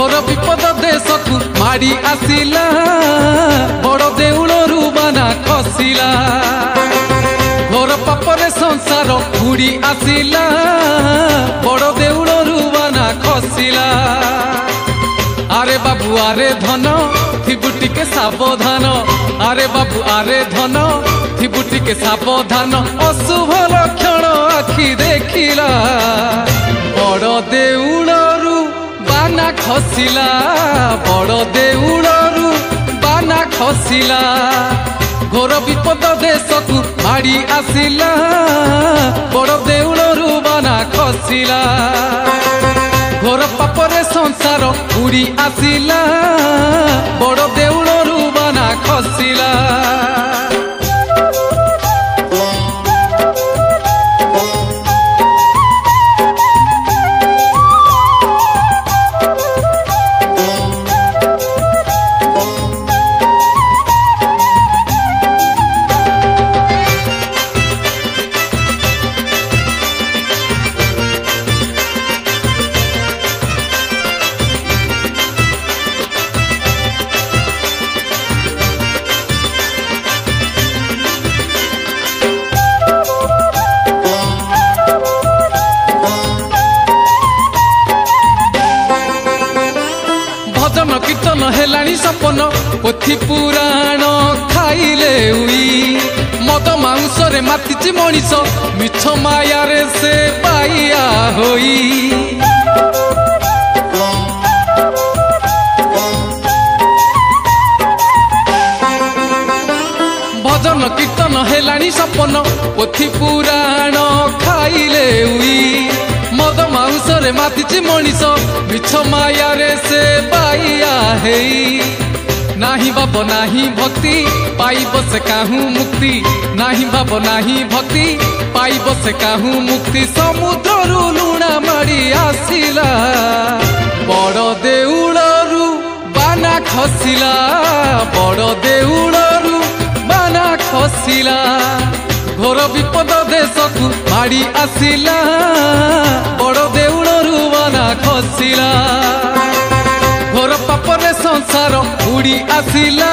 घोर विपद देश को माड़ी आसिला बड़ देउलरू बाना खसिला घोर पापरे संसार उड़ी आसिला बड़ देउलरू बाना खसिला। आरे बाबू आरे धन थिबुटी के सावधान आरे बाबू आरे धन थिबुटी के सावधान अशुभ लक्षण आखि देखिला बड़ देउलरू बाना खसिला बड़ देउलरू बाना खसिला घोर विपद देश को माड़ी आसिला बड़ देउलरू बाना खसिला घोर पापरे संसार उड़ी आसिला बड़ देउलरू बाना खसिला। भजन कीर्तन हेलानी सपन पोथी पुराण खाइले उई मद मांस रे मातिची मनीष मिछ माया रे से पाइया होई भजन कीर्तन हेलानी सपन पोथी पुराण खाइले उई मद मांस रे मातिची मनीष मिछ माया रे से पाइया हेई नाही बाब नाही भक्ति पाइब से काहू मुक्ति नाही बाब नाही भक्ति पाइब से काहू मुक्ति समुद्र रु लुणा माड़ी आसिला बड़ देउलरू बाना खसिला बड़ देउलरू बाना खसिला घोर विपद देश को माड़ी आसिला बड़ देउलरू बाना खसिला घोर पापरे संसार उड़ी आसिला